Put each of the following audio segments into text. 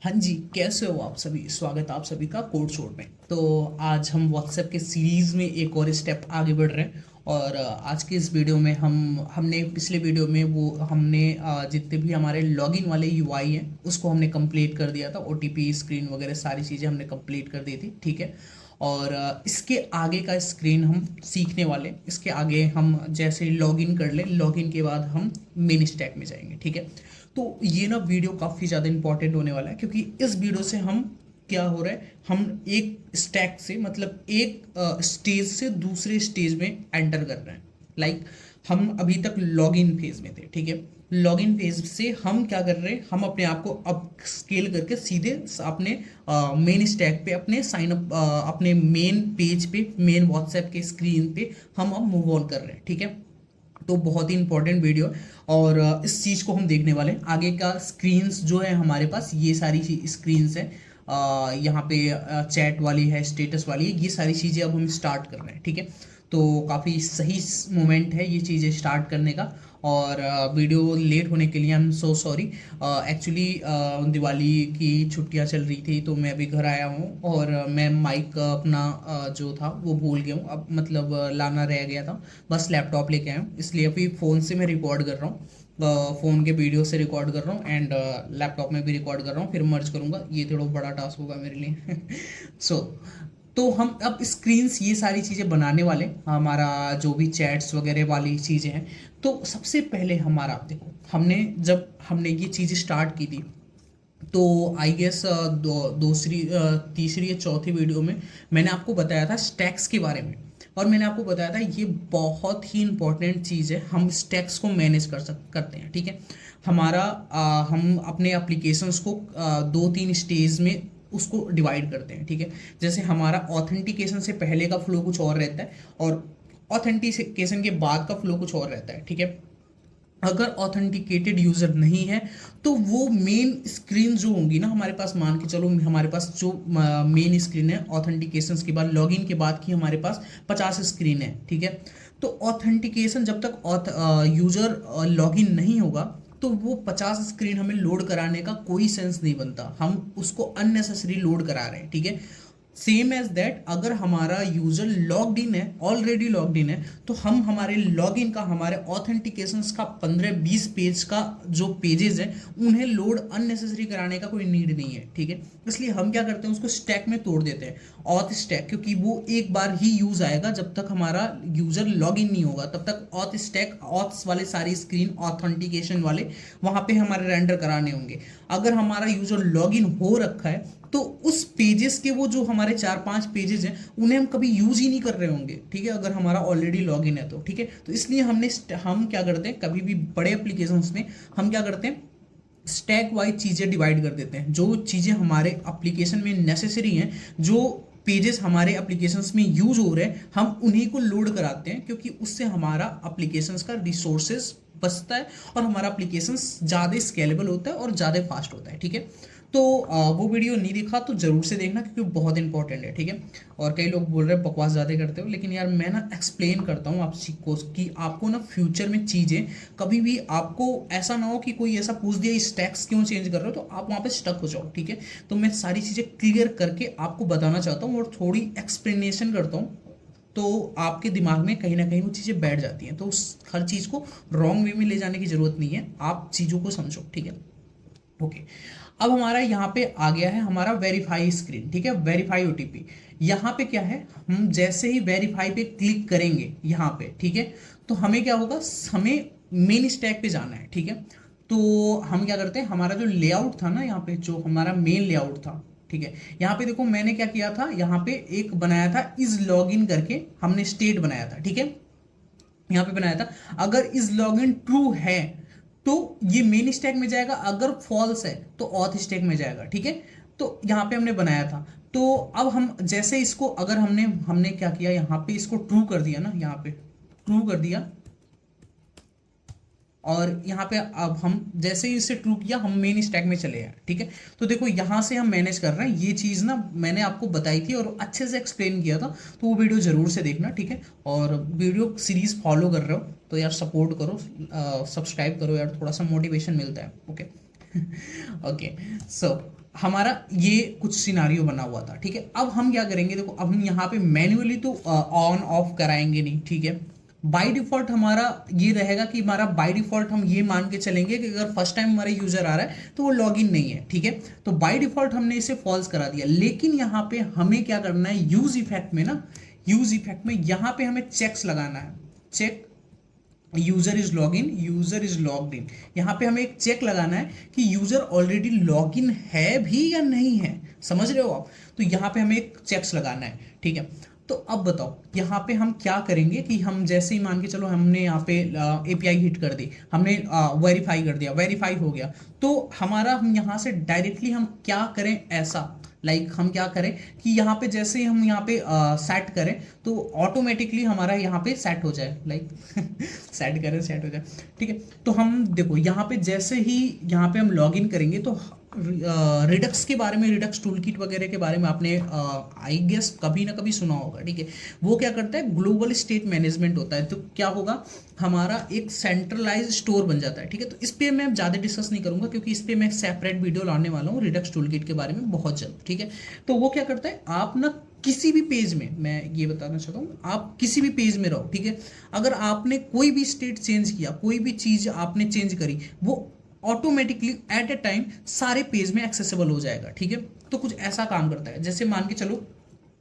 हाँ जी, कैसे हो आप सभी। स्वागत है आप सभी का कोड शोड में। तो आज हम व्हाट्सएप के सीरीज़ में एक और स्टेप आगे बढ़ रहे हैं। और आज के इस वीडियो में हमने पिछले वीडियो में वो हमने जितने भी हमारे लॉगिन वाले यूआई हैं उसको हमने कंप्लीट कर दिया था। ओटीपी स्क्रीन वगैरह सारी चीज़ें हमने कंप्लीट कर दी थी, ठीक है। और इसके आगे का स्क्रीन हम सीखने वाले हैं। इसके आगे हम जैसे लॉगिन कर ले, लॉगिन के बाद हम मेन स्टैक में जाएंगे, ठीक है। तो ये ना वीडियो काफ़ी ज़्यादा इंपॉर्टेंट होने वाला है, क्योंकि इस वीडियो से हम क्या हो रहा है, हम एक स्टैक से मतलब एक स्टेज से दूसरे स्टेज में एंटर कर रहे हैं। लाइक हम अभी तक लॉगिन फेज में थे, ठीक है। लॉगिन फेज से हम क्या कर रहे हैं, हम अपने आप को अप स्केल करके सीधे अपने मेन स्टैक पे, अपने साइन अप, अपने मेन पेज पे, मेन व्हाट्सएप के स्क्रीन पे हम अब मूव ऑन कर रहे हैं, ठीक है। तो बहुत ही इंपॉर्टेंट वीडियो है। और इस चीज़ को हम देखने वाले हैं। आगे का स्क्रीन्स जो है हमारे पास, ये सारी स्क्रीन्स हैं। यहाँ पे चैट वाली है, स्टेटस वाली है, ये सारी चीज़ें अब हम स्टार्ट कर रहे हैं, ठीक है। तो काफ़ी सही मोमेंट है ये चीज़ें स्टार्ट करने का। और वीडियो लेट होने के लिए I am so sorry. Actually Diwali की छुट्टियां चल रही थी, तो मैं अभी घर आया हूँ और मैं माइक अपना जो था वो भूल गया हूँ, अब मतलब लाना रह गया था। बस लैपटॉप लेके आया हूँ, इसलिए अभी फ़ोन से मैं रिकॉर्ड कर रहा हूँ। फ़ोन के वीडियो से रिकॉर्ड कर रहा हूँ एंड लैपटॉप में भी रिकॉर्ड कर रहा हूँ, फिर मर्ज करूँगा। ये थोड़ा बड़ा टास्क होगा मेरे लिए। सो तो हम अब स्क्रीन्स ये सारी चीज़ें बनाने वाले, हमारा जो भी चैट्स वगैरह वाली चीज़ें हैं। तो सबसे पहले हमारा देखो, जब हमने ये चीज़ स्टार्ट की थी, तो आई गेस दूसरी तीसरी या चौथी वीडियो में मैंने आपको बताया था स्टैक्स के बारे में। और मैंने आपको बताया था ये बहुत ही इंपॉर्टेंट चीज़ है, हम स्टैक्स को मैनेज करते हैं, ठीक है। हम अपने एप्लीकेशंस को दो तीन स्टेज में उसको डिवाइड करते हैं, ठीक है। जैसे हमारा ऑथेंटिकेशन से पहले का फ्लो कुछ और रहता है, और ऑथेंटिकेशन के बाद का फ्लो कुछ और रहता है, ठीक है। अगर ऑथेंटिकेटेड यूजर नहीं है तो वो मेन स्क्रीन जो होंगी ना हमारे पास, मान के चलो हमारे पास जो मेन स्क्रीन है ऑथेंटिकेशन के बाद, लॉगिन के बाद की हमारे पास 50 स्क्रीन है, ठीक है। तो ऑथेंटिकेशन जब तक यूजर लॉगिन नहीं होगा, तो वो 50 स्क्रीन हमें लोड कराने का कोई सेंस नहीं बनता। हम उसको अननेसेसरी लोड करा रहे हैं, ठीक है। सेम एज दैट, अगर हमारा यूजर लॉग्ड इन है, ऑलरेडी लॉग्ड इन है, तो हम हमारे लॉगिन का, हमारे ऑथेंटिकेशन का 15-20 पेज का जो पेजेस है उन्हें लोड अननेसेसरी कराने का कोई नीड नहीं है, ठीक है। इसलिए हम क्या करते हैं, उसको स्टैक में तोड़ देते हैं, ऑथ स्टैक, क्योंकि वो एक बार ही यूज आएगा। जब तक हमारा यूजर लॉग इन नहीं होगा तब तक ऑथ स्टैक, ऑथ्स वाले सारी स्क्रीन ऑथेंटिकेशन वाले वहां पे हमारे रेंडर कराने होंगे। अगर हमारा यूजर लॉग इन हो रखा है तो उस पेजेस के, वो जो हमारे 4-5 पेजेस हैं, उन्हें हम कभी यूज ही नहीं कर रहे होंगे, ठीक है, अगर हमारा ऑलरेडी लॉगिन है तो, ठीक है। तो इसलिए हम क्या करते हैं, कभी भी बड़े एप्लीकेशंस में हम क्या करते हैं, स्टैक वाइज चीज़ें डिवाइड कर देते हैं। जो चीज़ें हमारे एप्लीकेशन में नेसेसरी हैं, जो पेजेस हमारे एप्लीकेशंस में यूज हो रहे हैं, हम उन्हीं को लोड कराते हैं, क्योंकि उससे हमारा एप्लीकेशंस का रिसोर्सेज बचता है और हमारा एप्लीकेशन ज़्यादा स्केलेबल होता है और ज़्यादा फास्ट होता है, ठीक है। तो वो वीडियो नहीं देखा तो जरूर से देखना, क्योंकि बहुत इंपॉर्टेंट है, ठीक है। और कई लोग बोल रहे हैं बकवास ज़्यादा करते हो, लेकिन यार मैं ना एक्सप्लेन करता हूँ आपको कि आपको ना फ्यूचर में चीज़ें कभी भी आपको ऐसा ना हो कि कोई ऐसा पूछ दिया स्टैक्स क्यों चेंज कर रहे हो, तो आप वहाँ पे स्टक हो जाओ, ठीक है। तो मैं सारी चीज़ें क्लियर करके आपको बताना चाहता हूँ और थोड़ी एक्सप्लेनेशन करता हूँ, तो आपके दिमाग में कहीं ना कहीं वो चीज़ें बैठ जाती हैं। तो उस हर चीज़ को रॉन्ग वे में ले जाने की ज़रूरत नहीं है, आप चीज़ों को समझो, ठीक है। ओके, अब हमारा यहाँ पे आ गया है हमारा वेरीफाई स्क्रीन, ठीक है, वेरीफाई ओटीपी। यहाँ पे क्या है, हम जैसे ही वेरीफाई पे क्लिक करेंगे यहाँ पे, ठीक है, तो हमें क्या होगा, हमें मेन स्टैक पे जाना है, ठीक है। तो हम क्या करते हैं, हमारा जो लेआउट था ना, यहाँ पे जो हमारा मेन लेआउट था, ठीक है, यहाँ पे देखो मैंने क्या किया था, यहाँ पे एक बनाया था इज लॉगिन करके, हमने स्टेट बनाया था, ठीक है। यहाँ पे बनाया था, अगर इज लॉगिन ट्रू है तो ये मेन स्टैक में जाएगा, अगर फॉल्स है तो ऑथ स्टैक में जाएगा, ठीक है। तो यहाँ पे हमने बनाया था। तो अब हम जैसे इसको, अगर हमने हमने क्या किया, यहाँ पे इसको ट्रू कर दिया ना, यहाँ पे ट्रू कर दिया, और यहाँ पे अब हम जैसे ही इसे ट्रू किया, हम मेन स्टैक में चले गए, ठीक है। तो देखो यहाँ से हम मैनेज कर रहे हैं, ये चीज़ ना मैंने आपको बताई थी और अच्छे से एक्सप्लेन किया था, तो वो वीडियो जरूर से देखना, ठीक है। और वीडियो सीरीज फॉलो कर रहे हो तो यार सपोर्ट करो, सब्सक्राइब करो यार, थोड़ा सा मोटिवेशन मिलता है, ओके। ओके, सो हमारा ये कुछ सिनारियो बना हुआ था, ठीक है। अब हम क्या करेंगे, देखो अब हम यहाँ पे मैन्युअली तो ऑन ऑफ कराएंगे नहीं, ठीक है। बाय डिफॉल्ट हमारा ये रहेगा कि हमारा बाय डिफॉल्ट हम ये मान के चलेंगे कि अगर फर्स्ट टाइम हमारा यूजर आ रहा है तो वो लॉगिन नहीं है, ठीक है। तो बाय डिफॉल्ट हमने इसे फॉल्स करा दिया, लेकिन यहाँ पे हमें क्या करना है, यूज इफेक्ट में ना, यूज इफेक्ट में यहाँ पे हमें चेक्स लगाना है। Check user is log in, user is logged in. यहाँ पे हमें एक चेक लगाना है कि यूजर ऑलरेडी लॉग इन है भी या नहीं है, समझ रहे हो आप। तो यहाँ पे हमें एक चेक्स लगाना है, ठीक है। तो अब बताओ यहाँ पे हम क्या करेंगे कि हम जैसे ही मान के चलो हमने यहाँ पे एपीआई हिट कर दी, हमने वेरीफाई कर दिया, वेरीफाई हो गया, तो हमारा हम यहाँ से डायरेक्टली हम क्या करें ऐसा, हम क्या करें कि यहाँ पे जैसे ही हम यहाँ पे सेट करें तो ऑटोमेटिकली हमारा यहाँ पे सेट हो जाए, सेट करें सेट हो जाए, ठीक है। तो हम देखो यहाँ पे जैसे ही यहाँ पे हम लॉग इन करेंगे तो रिडक्स के बारे में, रिडक्स टूल किट वगैरह के बारे में आपने आई गेस कभी ना कभी सुना होगा, ठीक है। वो क्या करता है, ग्लोबल स्टेट मैनेजमेंट होता है। तो क्या होगा, हमारा एक सेंट्रलाइज स्टोर बन जाता है, ठीक है। तो इस पर मैं ज़्यादा डिस्कस नहीं करूंगा क्योंकि इस पर मैं सेपरेट वीडियो लाने वाला हूँ रिडक्स टूल किट के बारे में बहुत जल्द, ठीक है। तो वो क्या करता है, आप ना किसी भी पेज में, मैं ये बताना चाहता हूँ, आप किसी भी पेज में रहो, ठीक है। अगर आपने कोई भी स्टेट चेंज किया, कोई भी चीज़ आपने चेंज करी, वो ऑटोमेटिकली एट ए टाइम सारे पेज में एक्सेसिबल हो जाएगा, ठीक है। तो कुछ ऐसा काम करता है, जैसे मान के चलो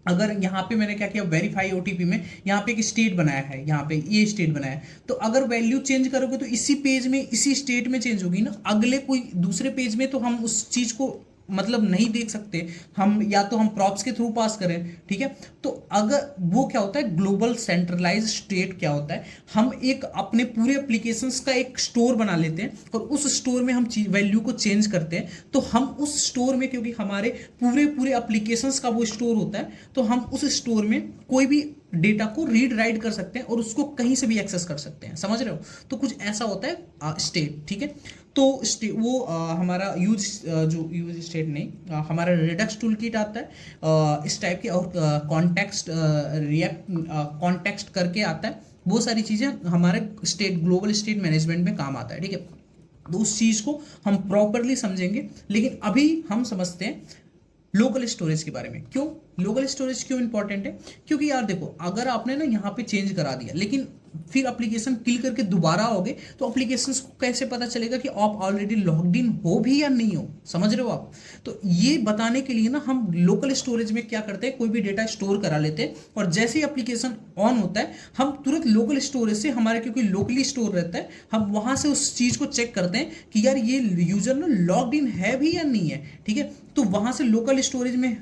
अगर यहाँ पे मैंने क्या किया, वेरीफाई ओटीपी में यहाँ पे एक स्टेट बनाया है, यहाँ पे ये स्टेट बनाया है, तो अगर वैल्यू चेंज करोगे तो इसी पेज में इसी स्टेट में चेंज होगी ना, अगले कोई दूसरे पेज में तो हम उस चीज को मतलब नहीं देख सकते हम, या तो हम प्रॉप्स के थ्रू पास करें, ठीक है। तो अगर वो क्या होता है, ग्लोबल सेंट्रलाइज स्टेट क्या होता है, हम एक अपने पूरे एप्लीकेशंस का एक स्टोर बना लेते हैं और उस स्टोर में हम वैल्यू को चेंज करते हैं। तो हम उस स्टोर में, क्योंकि हमारे पूरे पूरे एप्लीकेशंस का वो स्टोर होता है, तो हम उस स्टोर में कोई भी डेटा को रीड राइट कर सकते हैं और उसको कहीं से भी एक्सेस कर सकते हैं, समझ रहे हो। तो कुछ ऐसा होता है स्टेट, ठीक है। तो वो हमारा जो यूज स्टेट नहीं, हमारा रिडक्स टूल किट आता है इस टाइप के, और कॉन्टेक्स्ट रिएक्ट कॉन्टेक्स्ट करके आता है। वो सारी चीज़ें हमारे स्टेट ग्लोबल स्टेट मैनेजमेंट में काम आता है, ठीक है। तो उस चीज़ को हम प्रॉपरली समझेंगे, लेकिन अभी हम समझते हैं लोकल स्टोरेज के बारे में। क्यों लोकल स्टोरेज क्यों इंपॉर्टेंट है, क्योंकि यार देखो अगर आपने ना यहाँ पे चेंज करा दिया, लेकिन फिर एप्लीकेशन किल करके दोबारा आओगे तो एप्लीकेशन को कैसे पता चलेगा कि आप ऑलरेडी लॉग्ड इन हो भी या नहीं हो, समझ रहे हो आप। तो ये बताने के लिए ना हम लोकल स्टोरेज में क्या करते हैं, कोई भी डेटा स्टोर करा लेते हैं और जैसे ही एप्लीकेशन ऑन होता है हम तुरंत लोकल स्टोरेज से, हमारे क्योंकि लोकली स्टोर रहता है, हम वहां से उस चीज को चेक करते हैं कि यार ये यूजर ना लॉग्ड इन है भी या नहीं है, ठीक है। तो वहां से लोकल स्टोरेज में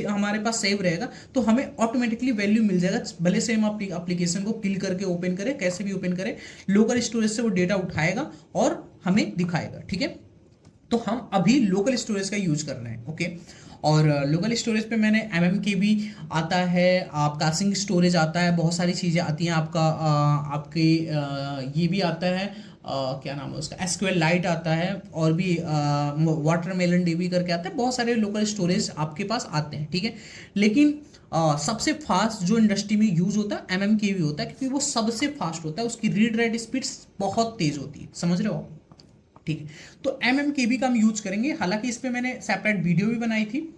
हमारे पास सेव रहेगा, तो हमें ऑटोमेटिकली वैल्यू मिल जाएगा, भले से हम एप्लीकेशन को किल करके ओपन करें, कैसे भी ओपन करें, लोकल स्टोरेज से वो डेटा उठाएगा और हमें दिखाएगा, ठीक है। तो हम अभी लोकल स्टोरेज का यूज कर रहे हैं, ओके। और लोकल स्टोरेज पे मैंने MMKB आता है, आपका सिंक स्टोरेज आता है, बहुत सारी चीज़ें आती हैं, आपका आपके ये भी आता है, क्या नाम है उसका, SQL लाइट आता है, और भी वाटरमेलन DB करके आता है, बहुत सारे लोकल स्टोरेज आपके पास आते हैं, ठीक है। लेकिन सबसे फास्ट जो इंडस्ट्री में यूज होता है MMKB होता है, क्योंकि वो सबसे फास्ट होता है, उसकी रीड राइट स्पीड बहुत तेज होती है, समझ रहे हो, ठीक है। तो MMKB का हम यूज करेंगे, हालांकि इस पे मैंने सेपरेट वीडियो भी बनाई थी,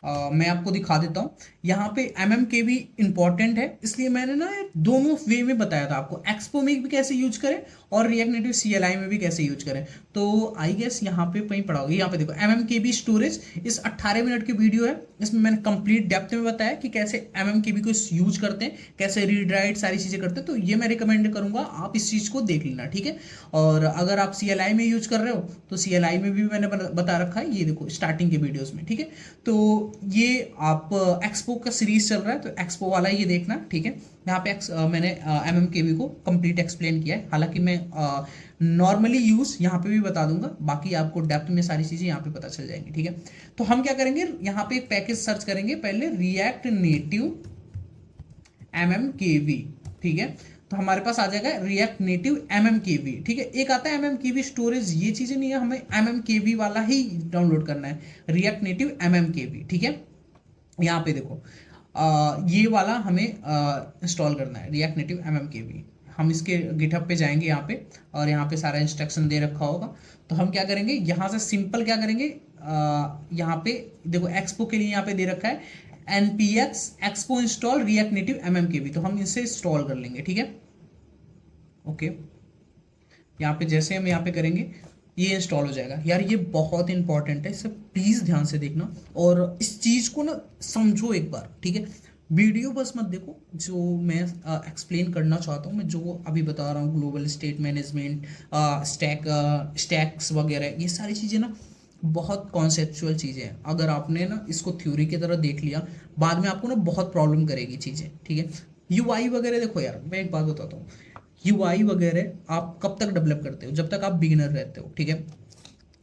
मैं आपको दिखा देता हूँ। यहाँ पे MMKB इंपॉर्टेंट है, इसलिए मैंने ना दोनों वे में बताया था आपको, एक्सपो में भी कैसे यूज करें और रिएक्ट नेटिव CLI में भी कैसे यूज करें। तो आई गेस यहाँ पे कहीं पड़ा होगा, यहाँ पे देखो MMKB स्टोरेज, इस 18 मिनट की वीडियो है, इसमें मैंने कंप्लीट डेप्थ में बताया कि कैसे MMKB को यूज करते हैं, कैसे रीड राइट सारी चीजें करते हैं। तो ये मैं रिकमेंड करूंगा आप इस चीज को देख लेना, ठीक है। और अगर आप CLI में यूज कर रहे हो तो CLI में भी मैंने बता रखा है, ये देखो स्टार्टिंग के वीडियोज में, ठीक है। तो ये आप एक्सपो का सीरीज चल रहा है, तो एक्सपो वाला ये देखना, ठीक है। यहाँ पे मैंने MMKB को कंप्लीट एक्सप्लेन किया है, हालांकि मैं नॉर्मली यूज यहाँ पे भी बता दूंगा, बाकी आपको डेप्थ में सारी चीजें यहाँ पे पता चल जाएंगी, ठीक है। तो हम क्या करेंगे, यहाँ पे एक पैकेज सर्च करेंगे पहले, रिएक्ट नेटिव MMKB, ठीक है। तो हमारे पास आ जाएगा रिएक्ट नेटिव MMKB, ठीक है। एक आता है MMKB स्टोरेज, ये चीजें नहीं है, हमें MMKB वाला ही डाउनलोड करना है, रिएक्ट नेटिव MMKB, ठीक है। यहाँ पे देखो ये वाला हमें इंस्टॉल करना है, रिएक्ट नेटिव MMKB। हम इसके गिटहब पे जाएंगे यहाँ पे, और यहाँ पे सारा इंस्ट्रक्शन दे रखा होगा। तो हम क्या करेंगे, यहाँ से सिंपल क्या करेंगे, यहाँ पे देखो एक्सपो के लिए यहाँ पे दे रखा है npx expo install react native mmkb, तो हम इसे इंस्टॉल कर लेंगे। ठीक है, ओके। यहाँ पे जैसे हम यहाँ पे करेंगे ये इंस्टॉल हो जाएगा। यार ये बहुत इंपॉर्टेंट है, इसे प्लीज ध्यान से देखना और इस चीज को ना समझो एक बार। ठीक है, वीडियो बस मत देखो, जो मैं एक्सप्लेन करना चाहता हूँ, मैं जो अभी बता रहा हूँ ग्लोबल स्टेट मैनेजमेंट, स्टैक्स वगैरह, ये सारी चीज़ें ना बहुत कॉन्सेप्चुअल चीज़ें हैं। अगर आपने ना इसको थ्योरी की तरह देख लिया, बाद में आपको ना बहुत प्रॉब्लम करेगी चीज़ें। ठीक है, यूआई वगैरह देखो यार, मैं एक बात बताता हूँ, यूआई वगैरह आप कब तक डेवलप करते हो? जब तक आप बिगिनर रहते हो। ठीक है,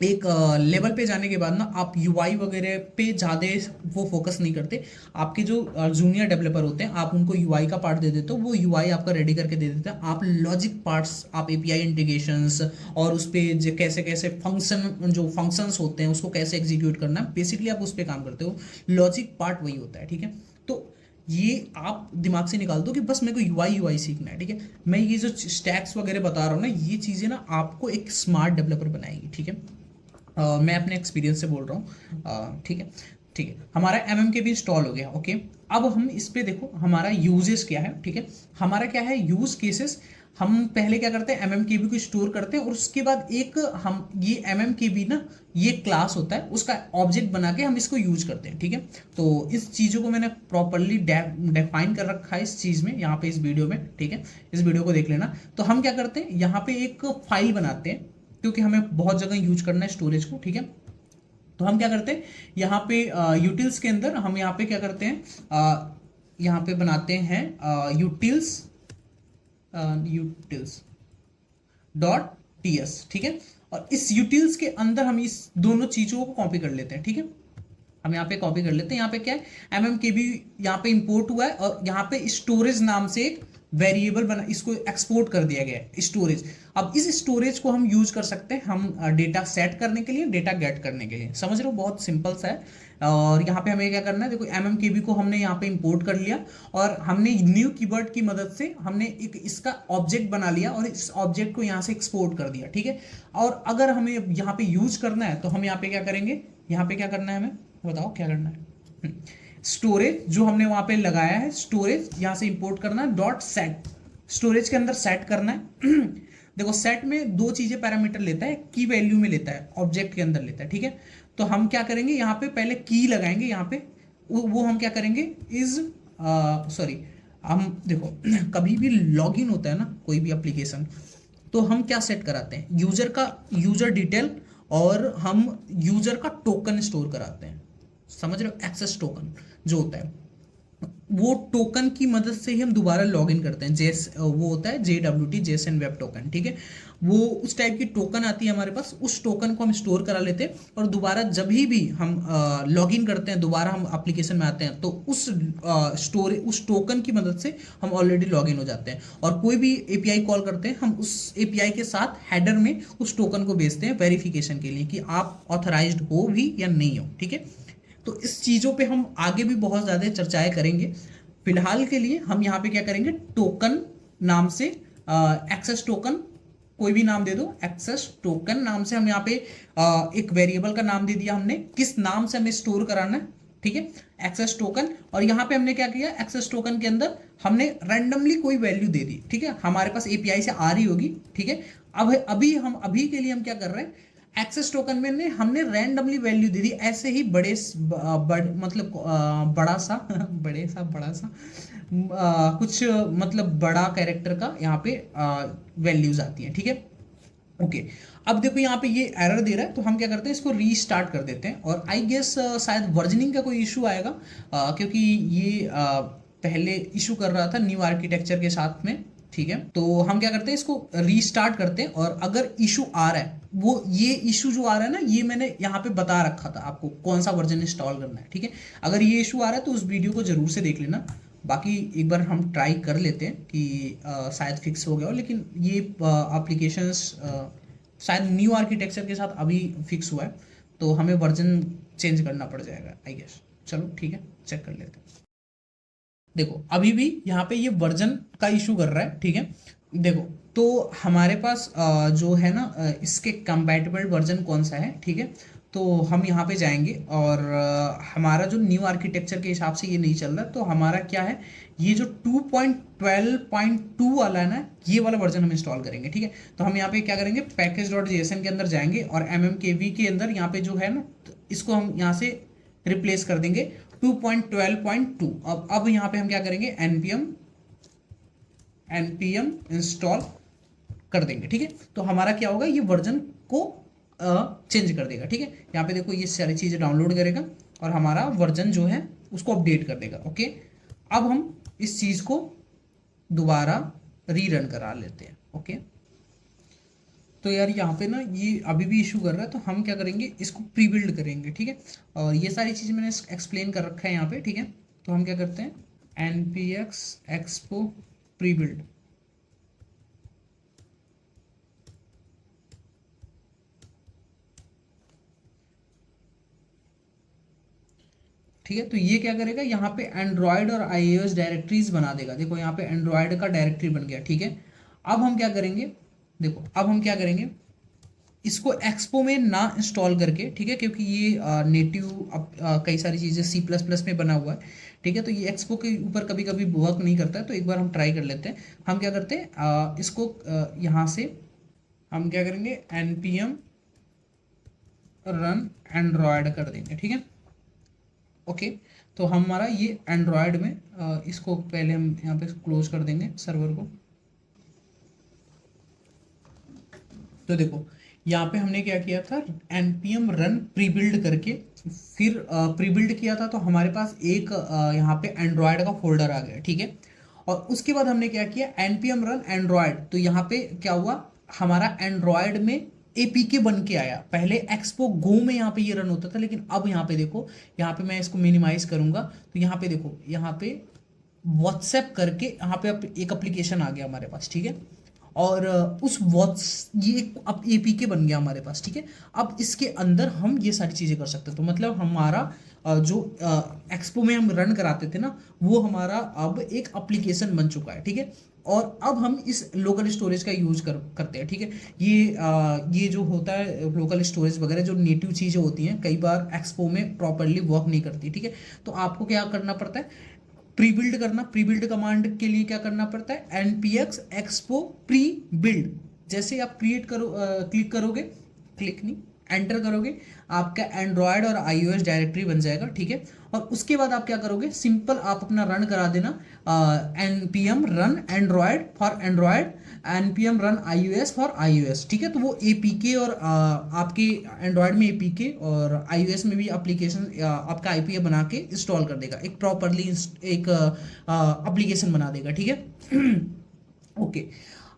एक लेवल पे जाने के बाद ना आप यूआई वगैरह पे ज़्यादा वो फोकस नहीं करते। आपके जो जूनियर डेवलपर होते हैं, आप उनको यूआई का पार्ट दे देते हो, वो यूआई आपका रेडी करके दे देते हैं। आप लॉजिक पार्ट्स, आप एपीआई इंटीग्रेशंस और उस पर कैसे कैसे फंक्शन, जो फंक्शंस होते हैं उसको कैसे एग्जीक्यूट करना है, बेसिकली आप उस पर काम करते हो। लॉजिक पार्ट वही होता है। ठीक है, तो ये आप दिमाग से निकाल दो कि बस मेरे को यूआई सीखना है। ठीक है, मैं ये जो स्टैक्स वगैरह बता रहा हूँ ना, ये चीज़ें ना आपको एक स्मार्ट डेवलपर बनाएगी। ठीक है, मैं अपने एक्सपीरियंस से बोल रहा हूँ। ठीक है, ठीक है, हमारा एम के भी इंस्टॉल हो गया। ओके, अब हम इस पे देखो हमारा यूजेस क्या है। ठीक है, हमारा क्या है यूज केसेस। हम पहले क्या करते हैं, एम को स्टोर करते हैं और उसके बाद एक हम ये एम ना ये क्लास होता है, उसका ऑब्जेक्ट बना के हम इसको यूज करते हैं। ठीक है, तो इस चीज़ों को मैंने प्रॉपरली डिफाइन कर रखा है इस चीज़ में, यहाँ पे इस वीडियो में। ठीक है, इस वीडियो को देख लेना। तो हम क्या करते हैं, यहाँ पे एक फाइल बनाते हैं, क्योंकि हमें बहुत जगह यूज करना है स्टोरेज को। ठीक है, तो हम क्या करते हैं, यहाँ पे यूटिल्स के अंदर हम यहाँ पे क्या करते हैं, यहाँ पे बनाते हैं यूटिल्स डॉट टीएस। ठीक है, और इस यूटिल्स के अंदर हम इस दोनों चीजों को कॉपी कर लेते हैं। ठीक है, हम यहाँ पे कॉपी कर लेते हैं। यहाँ पे क्या है, mmkb यहाँ पे इंपोर्ट हुआ है और यहाँ पे स्टोरेज नाम से एक वेरिएबल बना, इसको एक्सपोर्ट कर दिया गया है स्टोरेज। अब इस स्टोरेज को हम यूज कर सकते हैं, हम डेटा सेट करने के लिए, डेटा गेट करने के लिए। समझ रहे हो, बहुत सिंपल सा है। और यहाँ पे हमें क्या करना है, देखो mmkb को हमने यहाँ पे इंपोर्ट कर लिया और हमने न्यू कीवर्ड की मदद से हमने एक इसका ऑब्जेक्ट बना लिया और इस ऑब्जेक्ट को यहाँ से एक्सपोर्ट कर दिया। ठीक है, और अगर हमें यहाँ पे यूज करना है तो हम यहाँ पे क्या करेंगे, यहाँ पे क्या करना है हमें बताओ क्या करना है। स्टोरेज जो हमने वहां पे लगाया है, स्टोरेज यहां से इंपोर्ट करना है, डॉट सेट, स्टोरेज के अंदर सेट करना है। देखो सेट में दो चीजें पैरामीटर लेता है, की वैल्यू में लेता है, ऑब्जेक्ट के अंदर लेता है। ठीक है, तो हम क्या करेंगे, यहाँ पे पहले की लगाएंगे, यहाँ पे वो हम क्या करेंगे इज सॉरी, हम देखो कभी भी लॉगिन होता है ना कोई भी एप्लीकेशन, तो हम क्या सेट कराते हैं, यूजर का यूजर डिटेल और हम यूजर का टोकन स्टोर कराते हैं। समझ रहे हो, एक्सेस टोकन जो होता है, वो टोकन की मदद से ही हम दोबारा लॉग इन करते हैं। जेस वो होता है JWT, जेसन वेब टोकन। ठीक है, वो उस टाइप की टोकन आती है हमारे पास, उस टोकन को हम स्टोर करा लेते हैं और दोबारा जब भी हम लॉग इन करते हैं, दोबारा हम एप्लीकेशन में आते हैं, तो उस टोकन की मदद से हम ऑलरेडी लॉग इन हो जाते हैं। और कोई भी एपीआई कॉल करते हैं, हम उस एपीआई के साथ हेडर में उस टोकन को भेजते हैं वेरिफिकेशन के लिए कि आप ऑथराइज्ड हो भी या नहीं हो। ठीक है, तो इस चीज़ों पे हम आगे भी बहुत ज़्यादा चर्चाएं करेंगे। फिलहाल के लिए हम यहाँ पे क्या करेंगे, टोकन नाम से एक्सेस टोकन, कोई भी नाम दे दो, एक्सेस टोकन नाम से हम यहाँ पे एक वेरिएबल का नाम दे दिया हमने, किस नाम से हमें स्टोर कराना है। ठीक है, एक्सेस टोकन, और यहाँ पे हमने क्या किया, एक्सेस टोकन के अंदर हमने रैंडमली कोई वैल्यू दे दी। ठीक है, हमारे पास एपीआई से आ रही होगी। ठीक है, अब अभी के लिए हम क्या कर रहे हैं, एक्सेस टोकन में हमने रैंडमली वैल्यू दे दी, ऐसे ही मतलब बड़ा सा बड़ा सा कुछ मतलब बड़ा कैरेक्टर का यहाँ पे वैल्यूज आती हैं। ठीक है, ओके। अब देखो यहाँ पे ये एरर दे रहा है, तो हम क्या करते हैं, इसको रीस्टार्ट कर देते हैं। और आई गेस शायद वर्जनिंग का कोई इशू आएगा, क्योंकि ये पहले इशू कर रहा था न्यू आर्किटेक्चर के साथ में। ठीक है, तो हम क्या करते हैं, इसको रीस्टार्ट करते हैं। और अगर इशू आ रहा है, वो ये इशू जो आ रहा है ना, ये मैंने यहाँ पे बता रखा था आपको कौन सा वर्जन इंस्टॉल करना है। ठीक है, अगर ये इशू आ रहा है तो उस वीडियो को जरूर से देख लेना। बाकी एक बार हम ट्राई कर लेते हैं कि शायद फिक्स हो गया हो, लेकिन ये एप्लीकेशंस शायद न्यू आर्किटेक्चर के साथ अभी फिक्स हुआ है, तो हमें वर्जन चेंज करना पड़ जाएगा आई गेस। चलो ठीक है, चेक कर लेते हैं। देखो अभी भी यहाँ पे ये वर्जन का इशू कर रहा है। ठीक है, देखो तो हमारे पास जो है ना, इसके कंपैटिबल वर्जन कौन सा है। ठीक है, तो हम यहाँ पे जाएंगे और हमारा जो न्यू आर्किटेक्चर के हिसाब से ये नहीं चल रहा, तो हमारा क्या है, ये जो 2.12.2 वाला है ना, ये वाला वर्जन हम इंस्टॉल करेंगे। ठीक है, तो हम यहाँ पे क्या करेंगे, पैकेज डॉट जेएसएन के अंदर जाएंगे और एमएमकेवी के अंदर यहाँ पे जो है ना, तो इसको हम यहाँ से रिप्लेस कर देंगे 2.12.2। अब यहाँ पे हम क्या करेंगे, npm इंस्टॉल कर देंगे। ठीक है, तो हमारा क्या होगा, ये वर्जन को चेंज कर देगा। ठीक है, यहाँ पे देखो ये सारी चीज़ें डाउनलोड करेगा और हमारा वर्जन जो है उसको अपडेट कर देगा। ओके, अब हम इस चीज़ को दोबारा रीरन करा लेते हैं। ओके, तो यार यहाँ पे ना ये अभी भी इशू कर रहा है, तो हम क्या करेंगे, इसको प्री बिल्ड करेंगे। ठीक है, और ये सारी चीज़ें मैंने एक्सप्लेन कर रखा है यहाँ पे। ठीक है, तो हम क्या करते हैं, npx expo प्री बिल्ड। ठीक है, तो ये क्या करेगा, यहाँ पे एंड्रॉयड और iOS डायरेक्टरीज बना देगा। देखो यहाँ पे एंड्रॉयड का डायरेक्टरी बन गया। ठीक है, अब हम क्या करेंगे, देखो अब हम क्या करेंगे, इसको एक्सपो में ना इंस्टॉल करके, ठीक है, क्योंकि ये नेटिव अब कई सारी चीज़ें C++ में बना हुआ है। ठीक है, तो ये एक्सपो के ऊपर कभी कभी वर्क नहीं करता है, तो एक बार हम ट्राई कर लेते हैं। हम क्या करते हैं, इसको यहाँ से हम क्या करेंगे, npm रन एंड्रॉयड कर देंगे। ठीक है, ओके, तो हमारा ये एंड्रॉयड में इसको पहले हम यहाँ पे क्लोज कर देंगे सर्वर को। तो देखो यहाँ पे हमने क्या किया था, npm रन प्री बिल्ड करके फिर प्री बिल्ड किया था, तो हमारे पास एक यहाँ पे एंड्रॉयड का फोल्डर आ गया। ठीक है, और उसके बाद हमने क्या किया, npm रन एंड्रॉयड, तो यहाँ पे क्या हुआ, हमारा एंड्रॉयड में एपीके बन के आया। पहले एक्सपो गो में यहाँ पे ये रन होता था, लेकिन अब यहाँ पे देखो, यहाँ पे मैं इसको मिनिमाइज करूंगा, तो यहाँ पे देखो, यहाँ पे व्हाट्सएप करके यहाँ पे एक एप्लीकेशन आ गया हमारे पास। ठीक है, और उस ये अब एपीके बन गया हमारे पास। ठीक है, अब इसके अंदर हम ये सारी चीज़ें कर सकते हैं। तो मतलब हमारा जो एक्सपो में हम रन कराते थे ना, वो हमारा अब एक एप्लीकेशन बन चुका है। ठीक है, और अब हम इस लोकल स्टोरेज का यूज करते हैं। ठीक है, ये जो होता है लोकल स्टोरेज वगैरह, जो नेटिव चीज़ें होती हैं, कई बार एक्सपो में प्रॉपरली वर्क नहीं करती। ठीक है, तो आपको क्या करना पड़ता है, प्री बिल्ड करना। प्री बिल्ड कमांड के लिए क्या करना पड़ता है, npx expo प्री बिल्ड। जैसे आप क्रिएट करो, क्लिक करोगे, क्लिक नहीं, एंटर करोगे, आपका एंड्रॉयड और iOS डायरेक्टरी बन जाएगा। ठीक है, और उसके बाद आप क्या करोगे, सिंपल आप अपना रन करा देना, npm run Android for Android, npm run iOS for iOS। ठीक है, तो वो एपीके और आपके एंड्रॉयड में एपीके और iOS में भी एप्लीकेशन आपका आईपीए बना के इंस्टॉल कर देगा, एक प्रॉपरली एक एप्लीकेशन बना देगा। ठीक है, ओके,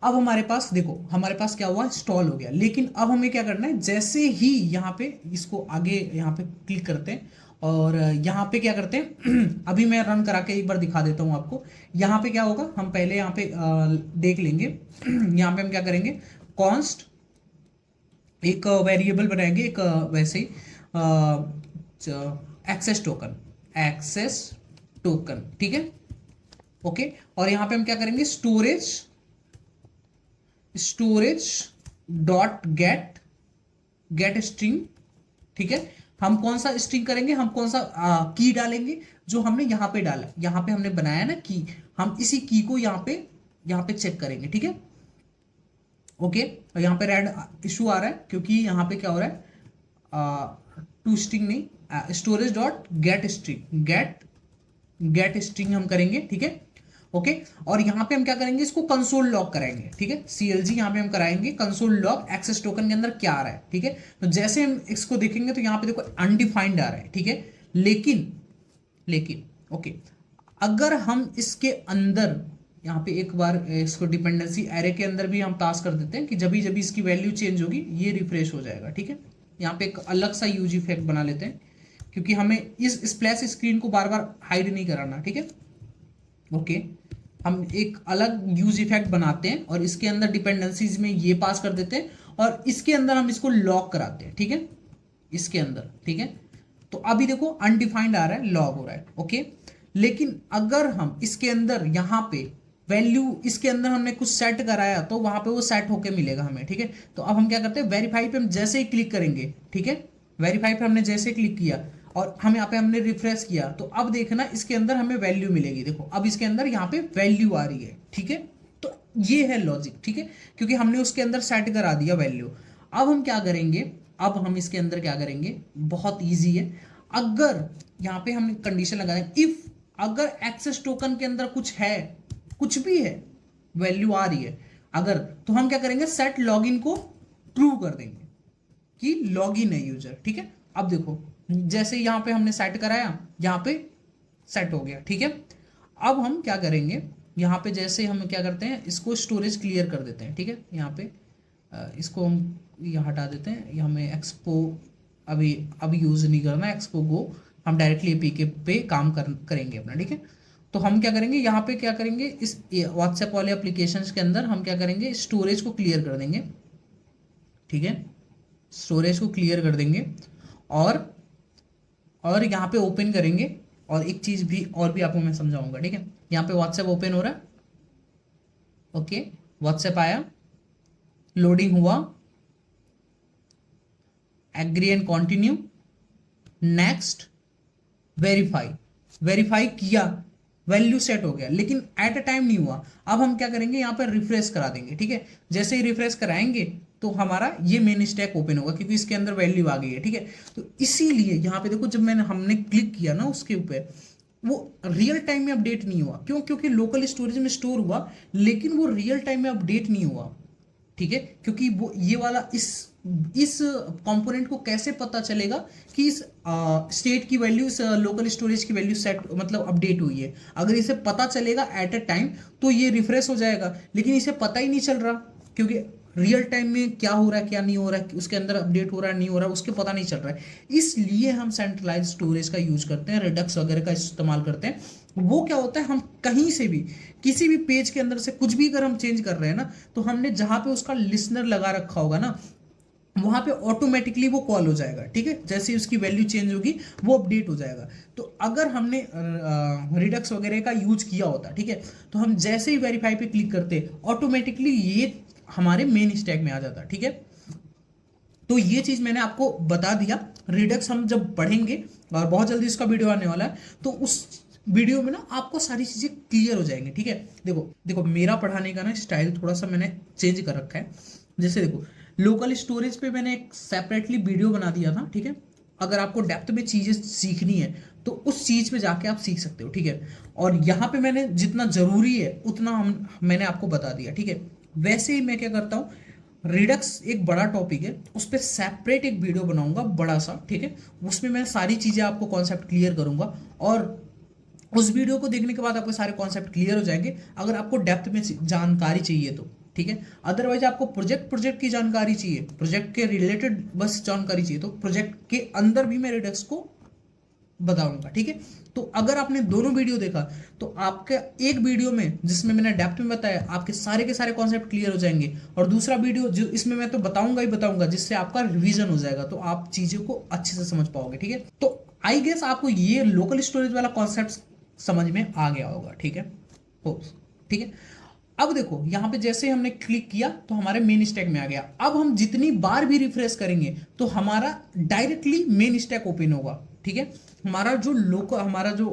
अब हमारे पास देखो, हमारे पास क्या हुआ, इंस्टॉल हो गया। लेकिन अब हमें क्या करना है, जैसे ही यहाँ पे इसको आगे यहाँ पे क्लिक करते हैं और यहाँ पे क्या करते हैं अभी मैं रन करा के एक बार दिखा देता हूँ आपको। यहाँ पे क्या होगा, हम पहले यहाँ पे देख लेंगे। यहाँ पे हम क्या करेंगे, कॉन्स्ट एक वेरिएबल बनाएंगे, एक वैसे ही एक्सेस टोकन, एक्सेस टोकन। ठीक है, ओके, और यहाँ पे हम क्या करेंगे, स्टोरेज डॉट गेट स्ट्रिंग। ठीक है, हम कौन सा स्ट्रिंग करेंगे, हम कौन सा की डालेंगे, जो हमने यहाँ पे डाला, यहाँ पे हमने बनाया ना की, हम इसी की को यहाँ पे चेक करेंगे। ठीक है, ओके, और यहाँ पे रेड इशू आ रहा है क्योंकि यहाँ पे क्या हो रहा है, टू स्ट्रिंग नहीं, स्टोरेज डॉट गेट स्ट्रिंग हम करेंगे। ठीक है, ओके, और यहाँ पे हम क्या करेंगे, इसको कंसोल लॉग कराएंगे। ठीक है, CLG यहाँ पे हम कराएंगे कंसोल लॉग एक्सेस टोकन के अंदर क्या आ रहा है। ठीक है, तो जैसे हम इसको देखेंगे तो यहाँ पे देखो अनडिफाइंड आ रहा है। ठीक है, लेकिन ओके, अगर हम इसके अंदर यहाँ पे एक बार इसको डिपेंडेंसी एरे के अंदर भी हम पास कर देते हैं कि जब भी इसकी वैल्यू चेंज होगी ये रिफ्रेश हो जाएगा। ठीक है, यहाँ पे एक अलग सा यूज इफेक्ट बना लेते हैं क्योंकि हमें इस स्प्लैश स्क्रीन को बार बार हाइड नहीं कराना। ठीक है, ओके, हम एक अलग यूज इफेक्ट बनाते हैं और इसके अंदर डिपेंडेंसीज में ये पास कर देते हैं और इसके अंदर हम इसको लॉक कराते हैं। ठीक है, इसके अंदर। ठीक है, तो अभी देखो अनडिफाइंड आ रहा है, लॉग हो रहा है। ओके, लेकिन अगर हम इसके अंदर यहाँ पे वैल्यू, इसके अंदर हमने कुछ सेट कराया तो वहां पे वो सेट होके मिलेगा हमें। ठीक है, तो अब हम क्या करते हैं, वेरीफाई पे हम जैसे ही क्लिक करेंगे, ठीक है, वेरीफाई पे हमने जैसे क्लिक किया और हम यहाँ पे हमने रिफ्रेश किया, तो अब देखना इसके अंदर हमें वैल्यू मिलेगी। देखो अब इसके अंदर यहाँ पे वैल्यू आ रही है, ठीक है। तो ये है लॉजिक, ठीक है, क्योंकि हमने उसके अंदर सेट करा दिया वैल्यू। अब हम क्या करेंगे, अब हम इसके अंदर क्या करेंगे, बहुत ईजी है। अगर यहाँ पे हमने कंडीशन लगा दें, इफ अगर एक्सेस टोकन के अंदर कुछ है, कुछ भी है, वैल्यू आ रही है अगर, तो हम क्या करेंगे, सेट लॉगिन को ट्रू कर देंगे कि लॉगिन है यूजर, ठीक है। अब देखो जैसे यहां पे हमने सेट कराया, यहां पे सेट हो गया, ठीक है। अब हम क्या करेंगे, यहां पे जैसे हम क्या करते हैं, इसको स्टोरेज क्लियर कर देते हैं, ठीक है। यहां पे इसको हम यहाँ हटा देते हैं, ये हमें एक्सपो अभी यूज नहीं करना, एक्सपो गो हम डायरेक्टली एपीके पे काम करेंगे अपना, ठीक है। तो हम क्या करेंगे, यहाँ पे क्या करेंगे, इस व्हाट्सएप वाले एप्लीकेशंस के अंदर हम क्या करेंगे, स्टोरेज को क्लियर कर देंगे, ठीक है। स्टोरेज को क्लियर कर देंगे और यहाँ पे ओपन करेंगे। और एक चीज भी और भी आपको मैं समझाऊंगा, ठीक है। यहाँ पे व्हाट्सएप ओपन हो रहा है, ओके, व्हाट्सएप आया, लोडिंग हुआ, agree and continue, next, verify, verify किया, वैल्यू सेट हो गया, लेकिन एट अ टाइम नहीं हुआ। अब हम क्या करेंगे, यहाँ पर रिफ्रेश करा देंगे, ठीक है। जैसे ही रिफ्रेश कराएंगे तो हमारा ये मेन स्टैक ओपन होगा, क्योंकि इसके अंदर वैल्यू आ गई है, ठीक है। तो इसीलिए यहाँ पे देखो, जब हमने क्लिक किया ना उसके ऊपर, वो रियल टाइम में अपडेट नहीं हुआ। क्यों? क्योंकि लोकल स्टोरेज में स्टोर हुआ, लेकिन वो रियल टाइम में अपडेट नहीं हुआ, ठीक है। क्योंकि वो ये वाला इस कंपोनेंट को कैसे पता चलेगा कि इस स्टेट की वैल्यू, इस लोकल स्टोरेज की वैल्यू सेट मतलब अपडेट हुई है। अगर इसे पता चलेगा एट अ टाइम तो ये रिफ्रेश हो जाएगा, लेकिन इसे पता ही नहीं चल रहा, क्योंकि रियल टाइम में क्या हो रहा है क्या नहीं हो रहा है, उसके अंदर अपडेट हो रहा है नहीं हो रहा है, उसके पता नहीं चल रहा है। इसलिए हम सेंट्रलाइज स्टोरेज का यूज करते हैं, रिडक्स वगैरह का इस्तेमाल करते हैं। वो क्या होता है, हम कहीं से भी किसी भी पेज के अंदर से कुछ भी अगर हम चेंज कर रहे हैं ना, तो हमने जहां पे उसका लिसनर लगा रखा होगा ना, वहां पे ऑटोमेटिकली वो कॉल हो जाएगा, ठीक है। जैसे ही उसकी वैल्यू चेंज होगी वो अपडेट हो जाएगा। तो अगर हमने रिडक्स वगैरह का यूज किया होता, ठीक है, तो हम जैसे ही वेरीफाई पे क्लिक करते ऑटोमेटिकली ये हमारे मेन स्टैक में आ जाता, ठीक है। तो ये चीज मैंने आपको बता दिया। रिडक्स हम जब पढ़ेंगे, और बहुत जल्दी इसका वीडियो आने वाला है, तो उस वीडियो में ना आपको सारी चीजें क्लियर हो जाएंगी, ठीक है। देखो देखो मेरा पढ़ाने का ना स्टाइल थोड़ा सा मैंने चेंज कर रखा है। जैसे देखो, लोकल स्टोरेज पे मैंने एक सेपरेटली वीडियो बना दिया था, ठीक है। अगर आपको डेप्थ में चीजें सीखनी है तो उस चीज पे जाके आप सीख सकते हो, ठीक है। और यहाँ पे मैंने जितना जरूरी है उतना मैंने आपको बता दिया, ठीक है। वैसे ही मैं क्या करता हूँ, रिडक्स एक बड़ा टॉपिक है, उस पर सेपरेट एक वीडियो बनाऊंगा बड़ा सा, ठीक है। उसमें मैं सारी चीजें आपको कॉन्सेप्ट क्लियर करूंगा, और उस वीडियो को देखने के बाद आपको सारे कॉन्सेप्ट क्लियर हो जाएंगे। अगर आपको डेप्थ में जानकारी चाहिए तो, ठीक है। अदरवाइज आपको प्रोजेक्ट की जानकारी चाहिए, प्रोजेक्ट के रिलेटेड बस जानकारी चाहिए, तो प्रोजेक्ट के अंदर भी मैं रिडक्स को बताऊंगा, ठीक है। तो अगर आपने दोनों वीडियो देखा, तो आपके एक वीडियो में जिसमें मैंने डेप्थ में बताया, आपके सारे के सारे कॉन्सेप्ट क्लियर हो जाएंगे, और दूसरा वीडियो जो इसमें मैं तो बताऊंगा ही बताऊंगा, जिससे आपका रिवीजन हो जाएगा, तो आप चीजों को अच्छे से समझ पाओगे, ठीक है। तो आई गेस आपको ये लोकल स्टोरेज वाला कॉन्सेप्ट समझ में आ गया होगा, ठीक है। ठीक है। अब देखो यहाँ पे जैसे हमने क्लिक किया तो हमारे मेन स्टैक में आ गया। अब हम जितनी बार भी रिफ्रेश करेंगे तो हमारा डायरेक्टली मेन स्टैक ओपन होगा, ठीक है। हमारा जो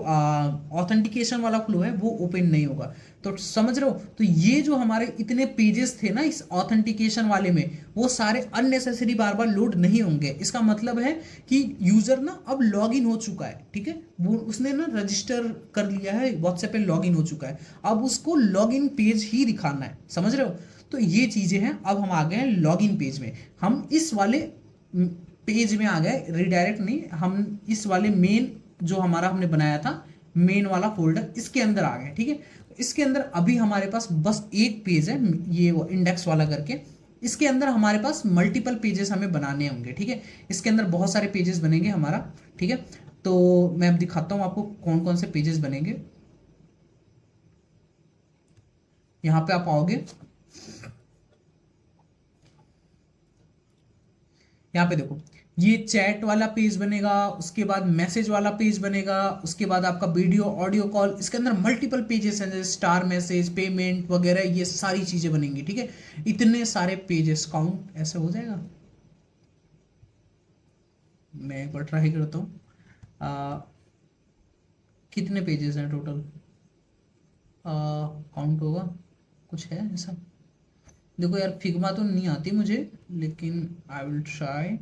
ऑथेंटिकेशन वाला फ्लो है वो ओपन नहीं होगा। तो समझ रहे हो, तो ये जो हमारे इतने पेजेस थे ना इस ऑथेंटिकेशन वाले में, वो सारे अननेसेसरी बार बार लोड नहीं होंगे। इसका मतलब है कि यूजर ना अब लॉग इन हो चुका है, ठीक है। वो उसने ना रजिस्टर कर लिया है, व्हाट्सएप पे लॉग इन हो चुका है, अब उसको लॉग इन पेज ही दिखाना है, समझ रहे हो। तो ये चीजें हैं। अब हम आ गए हैं लॉग इन पेज में, हम इस वाले पेज में आ गए, रिडायरेक्ट नहीं, हम इस वाले मेन जो हमारा हमने बनाया था मेन वाला फोल्डर, इसके अंदर आ गए, ठीक है। इसके अंदर अभी हमारे पास बस एक पेज है, ये वो इंडेक्स वाला करके। इसके अंदर हमारे पास मल्टीपल पेजेस हमें बनाने होंगे, ठीक है। इसके अंदर बहुत सारे पेजेस बनेंगे हमारा, ठीक है। तो मैं अब दिखाता हूं आपको कौन कौन से पेजेस बनेंगे। यहां पे आप आओगे, यहाँ पे देखो, ये चैट वाला पेज बनेगा, उसके बाद मैसेज वाला पेज बनेगा, उसके बाद आपका वीडियो ऑडियो कॉल, इसके अंदर मल्टीपल पेजेस हैं, जैसे स्टार मैसेज, पेमेंट वगैरह, ये सारी चीजें बनेंगी, ठीक है। इतने सारे पेजेस काउंट ऐसे हो जाएगा। मैं एक बार ट्राई करता हूँ। कितने पेजेस हैं टोटल? काउंट होगा कुछ है ऐसा? देखो यार, फिग्मा तो नहीं आती मुझे, लेकिन आई विल ट्राई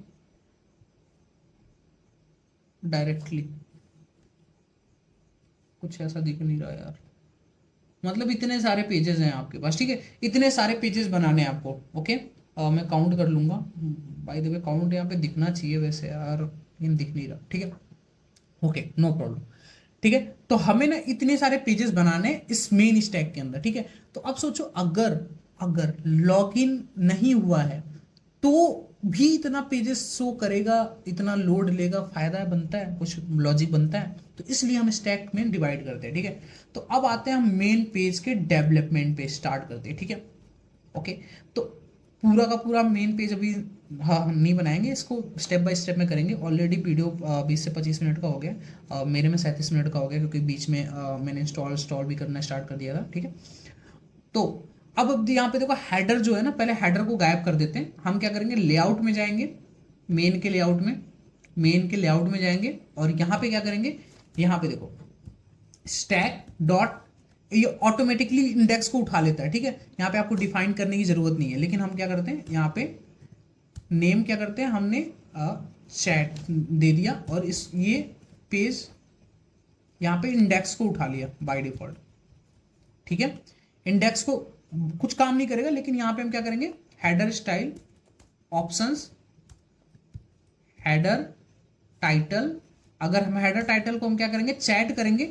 डायरेक्टली। कुछ ऐसा दिख नहीं रहा यार। मतलब इतने सारे पेजेस हैं आपके पास, ठीक है, इतने सारे पेजेस बनाने हैं आपको। ओके, मैं काउंट कर लूंगा। बाय द वे काउंट यहाँ पे दिखना चाहिए वैसे यार, लेकिन दिख नहीं रहा। ठीक है, ओके, नो प्रॉब्लम। ठीक है, तो हमें ना इतने सारे पेजेस बनाने हैं इस मेन स्टैक के अंदर। ठीक है, तो अब सोचो, अगर अगर लॉगिन नहीं हुआ है तो भी इतना पेजेस शो करेगा, इतना लोड लेगा, फायदा बनता है, कुछ लॉजिक बनता है। तो इसलिए हम स्टैक में डिवाइड करते हैं। ठीक है, तो अब आते हैं हम मेन पेज के डेवलपमेंट पे स्टार्ट करते हैं। ठीक है, ओके, तो पूरा का पूरा मेन पेज अभी हाँ हम नहीं बनाएंगे, इसको स्टेप बाय स्टेप में करेंगे। ऑलरेडी वीडियो 20 से 25 मिनट का हो गया, मेरे में 37 मिनट का हो गया, क्योंकि बीच में मैंने इंस्टॉल भी करना स्टार्ट कर दिया था। ठीक है, तो अब यहाँ पे देखो, हेडर जो है ना, पहले हेडर को गायब कर देते हैं। हम क्या करेंगे, लेआउट में जाएंगे, मेन के लेआउट में, मेन के लेआउट में जाएंगे, और यहाँ पे क्या करेंगे, यहाँ पे देखो स्टैक डॉट, ये ऑटोमेटिकली इंडेक्स को उठा लेता है। ठीक है, यहाँ पे आपको डिफाइन करने की जरूरत नहीं है, लेकिन हम क्या करते हैं, यहाँ पे नेम क्या करते हैं, हमने चैट दे दिया, और इस ये पेज यहाँ पे इंडेक्स को उठा लिया बाय डिफॉल्ट। ठीक है, इंडेक्स को कुछ काम नहीं करेगा, लेकिन यहां पे हम क्या करेंगे, header style options, header title. अगर हम हेडर टाइटल को हम क्या करेंगे, चैट करेंगे,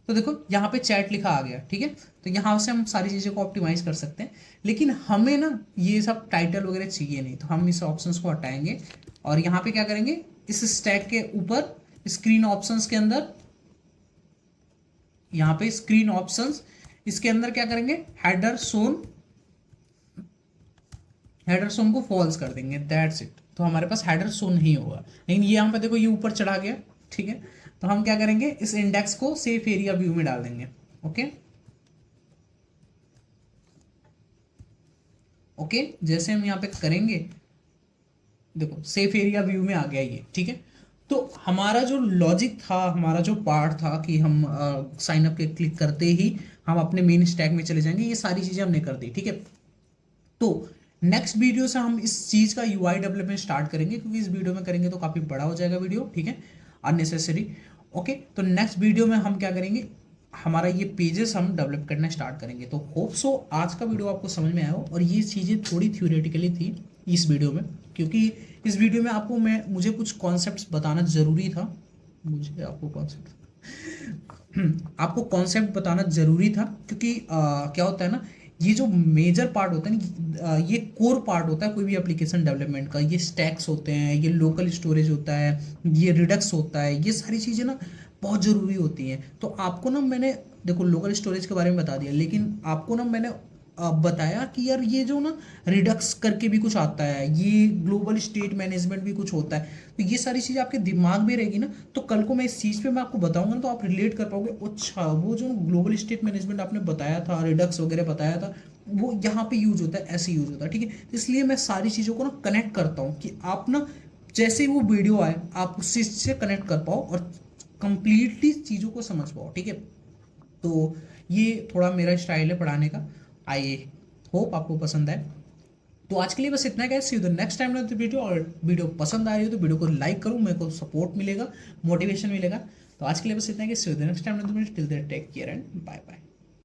तो देखो यहाँ पे चैट लिखा आ गया। ठीक है, तो यहाँ से हम सारी चीज़ों को ऑप्टिमाइज कर सकते हैं, लेकिन हमें ना ये सब टाइटल वगैरह चाहिए नहीं, तो हम इस ऑप्शंस को हटाएंगे, और यहाँ पे क्या करेंगे, इस स्टैक के ऊपर स्क्रीन ऑप्शंस के अंदर, यहाँ पे स्क्रीन ऑप्शंस, इसके अंदर क्या करेंगे, हेडर सोन, हेडर सोन को फॉल्स कर देंगे, दैट्स इट। तो हमारे पास हेडर सोन नहीं होगा, लेकिन ये यहाँ पे देखो, ये ऊपर चढ़ा गया। ठीक है, तो हम क्या करेंगे, इस इंडेक्स को सेफ एरिया व्यू में डाल देंगे। ओके, ओके, जैसे हम यहाँ पे करेंगे, देखो सेफ एरिया व्यू में आ गया ये। ठीक है, तो हमारा जो लॉजिक था, हमारा जो पार्ट था कि हम साइन अप के क्लिक करते ही हम अपने मेन स्टैक में चले जाएंगे, ये सारी चीजें हमने कर दी। ठीक है, तो नेक्स्ट वीडियो से हम इस चीज का यूआई डेवलपमेंट स्टार्ट करेंगे, क्योंकि इस वीडियो में करेंगे तो काफी बड़ा हो जाएगा वीडियो। ठीक है, अननेसेसरी। ओके, तो नेक्स्ट वीडियो में हम क्या करेंगे, हमारा ये पेजेस हम डेवलप करना स्टार्ट करेंगे। तो होप सो आज का वीडियो आपको समझ में आया हो, और ये चीज़ें थोड़ी थ्योरेटिकली थी इस वीडियो में, क्योंकि इस वीडियो में आपको मुझे कुछ कॉन्सेप्ट्स बताना ज़रूरी था। मुझे आपको कॉन्सेप्ट बताना ज़रूरी था, क्योंकि क्या होता है ना, ये जो मेजर पार्ट होता है ना, ये कोर पार्ट होता है कोई भी एप्लीकेशन डेवलपमेंट का। ये स्टैक्स होते हैं, ये लोकल स्टोरेज होता है, ये रिडक्स होता है, ये सारी चीज़ें ना बहुत ज़रूरी होती हैं। तो आपको ना मैंने देखो लोकल स्टोरेज के बारे में बता दिया, लेकिन आपको ना मैंने बताया कि यार ये जो ना रिडक्स करके भी कुछ आता है, ये ग्लोबल स्टेट मैनेजमेंट भी कुछ होता है। तो ये सारी चीज़ आपके दिमाग में रहेगी ना, तो कल को मैं इस चीज़ पे मैं आपको बताऊंगा ना, तो आप रिलेट कर पाओगे। अच्छा, वो जो ग्लोबल स्टेट मैनेजमेंट आपने बताया था, रिडक्स वगैरह बताया था, वो यहाँ पे यूज होता है, ऐसे यूज होता है। ठीक है, तो इसलिए मैं सारी चीज़ों को ना कनेक्ट करता हूँ, कि आप ना जैसे ही वो वीडियो आए आप उस चीज़ से कनेक्ट कर पाओ और कंप्लीटली चीज़ों को समझ पाओ। ठीक है, तो ये थोड़ा मेरा स्टाइल है पढ़ाने का। आई होप आपको पसंद आए। तो आज के लिए बस इतना है, see you the next time video. और वीडियो पसंद आ रही हो तो वीडियो को लाइक करो, मेरे को सपोर्ट मिलेगा, मोटिवेशन मिलेगा। तो आज के लिए बस इतना है, see you the next time video. Till there take care and bye bye.